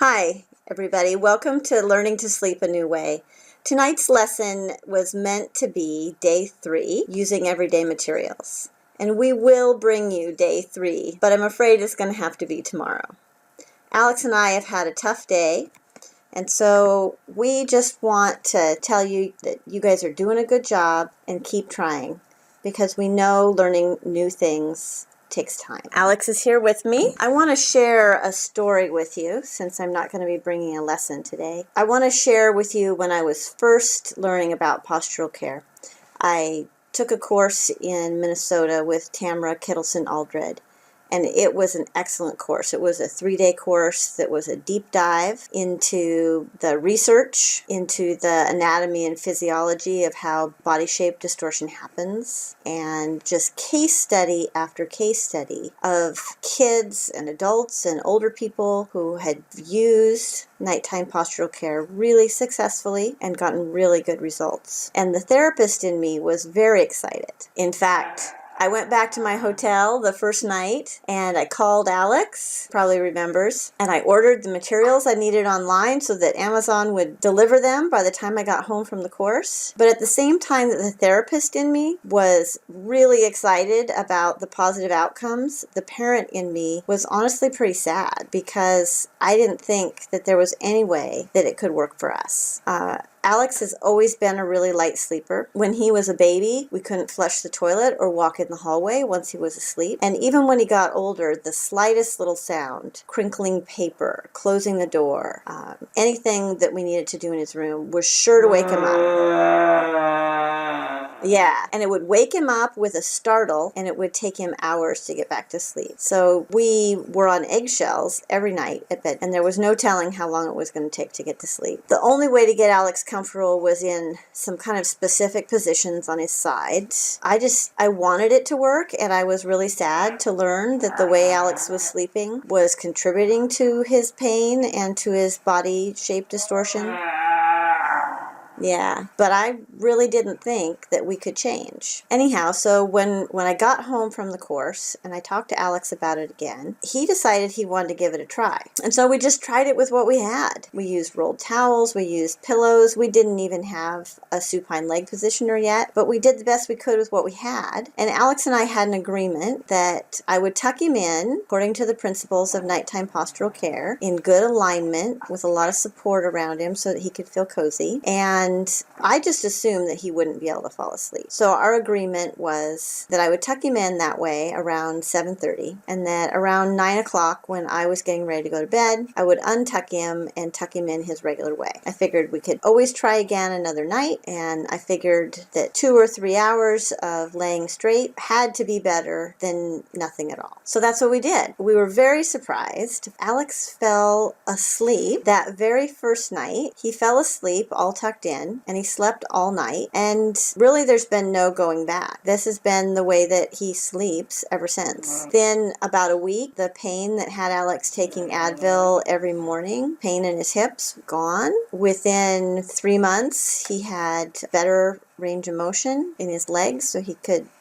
Hi, everybody. Welcome to Learning to Sleep a New Way. Tonight's lesson was meant to be day 3, using everyday materials. And we will bring you day 3, but I'm afraid it's going to have to be tomorrow. Alex and I have had a tough day, and so we just want to tell you that you guys are doing a good job and keep trying, because we know learning new things takes time. Alex is here with me. I want to share a story with you since I'm not going to be bringing a lesson today. I want to share with you when I was first learning about postural care. I took a course in Minnesota with Tamara Kittleson-Aldred, and it was an excellent course. It was a 3-day course that was a deep dive into the research, into the anatomy and physiology of how body shape distortion happens, and just case study after case study of kids and adults and older people who had used nighttime postural care really successfully and gotten really good results. And the therapist in me was very excited. In fact, I went back to my hotel the first night and I called Alex, probably remembers, and I ordered the materials I needed online so that Amazon would deliver them by the time I got home from the course. But at the same time that the therapist in me was really excited about the positive outcomes, the parent in me was honestly pretty sad because I didn't think that there was any way that it could work for us. Alex has always been a really light sleeper. When he was a baby, we couldn't flush the toilet or walk in the hallway once he was asleep. And even when he got older, the slightest little sound, crinkling paper, closing the door, anything that we needed to do in his room was sure to wake him up. Yeah, and it would wake him up with a startle, and it would take him hours to get back to sleep. So we were on eggshells every night at bed, and there was no telling how long it was going to take to get to sleep. The only way to get Alex comfortable was in some kind of specific positions on his side. I wanted it to work, and I was really sad to learn that the way Alex was sleeping was contributing to his pain and to his body shape distortion. Yeah, but I really didn't think that we could change. Anyhow, so when I got home from the course and I talked to Alex about it again, he decided he wanted to give it a try. And so we just tried it with what we had. We used rolled towels, we used pillows, we didn't even have a supine leg positioner yet, but we did the best we could with what we had. And Alex and I had an agreement that I would tuck him in according to the principles of nighttime postural care in good alignment with a lot of support around him so that he could feel cozy. And I just assumed that he wouldn't be able to fall asleep. So our agreement was that I would tuck him in that way around 7:30, and that around 9 o'clock when I was getting ready to go to bed, I would untuck him and tuck him in his regular way. I figured we could always try again another night, and I figured that 2 or 3 hours of laying straight had to be better than nothing at all. So that's what we did. We were very surprised. Alex fell asleep that very first night. He fell asleep all tucked in, and he slept all night, and really there's been no going back. This has been the way that he sleeps ever since. Then about a week, the pain that had Alex taking Advil every morning, pain in his hips, gone. Within 3 months, he had better range of motion in his legs, so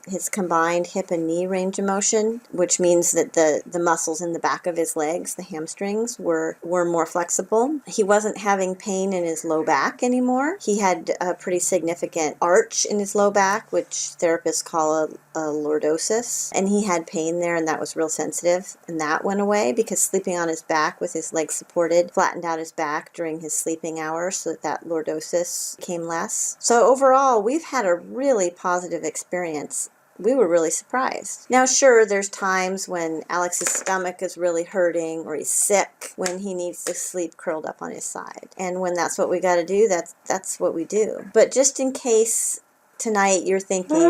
his combined hip and knee range of motion, which means that the muscles in the back of his legs, the hamstrings, were more flexible. He wasn't having pain in his low back anymore. He had a pretty significant arch in his low back, which therapists call a lordosis, and he had pain there, and that was real sensitive, and that went away because sleeping on his back with his legs supported flattened out his back during his sleeping hours, so that lordosis came less. So overall, we've had a really positive experience. We were really surprised. Now, sure, there's times when Alex's stomach is really hurting or he's sick, when he needs to sleep curled up on his side. And when that's what we got to do, that's what we do. But just in case tonight you're thinking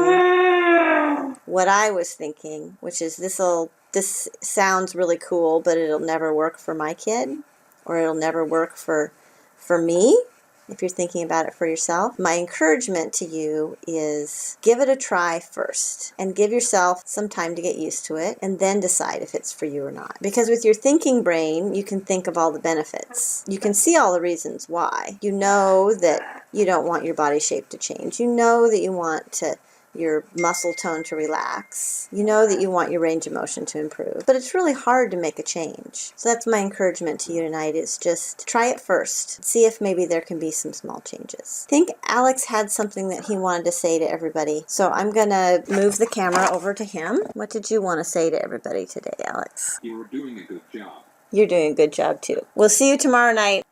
what I was thinking, which is this sounds really cool, but it'll never work for my kid, or it'll never work for me. If you're thinking about it for yourself, my encouragement to you is give it a try first and give yourself some time to get used to it and then decide if it's for you or not. Because with your thinking brain, you can think of all the benefits. You can see all the reasons why. You know that you don't want your body shape to change. You know that you want to your muscle tone to relax. You know that you want your range of motion to improve, but it's really hard to make a change. So that's my encouragement to you tonight, is just try it first. See if maybe there can be some small changes. I think Alex had something that he wanted to say to everybody, so I'm gonna move the camera over to him. What did you want to say to everybody today, Alex? You were doing a good job. You're doing a good job too. We'll see you tomorrow night.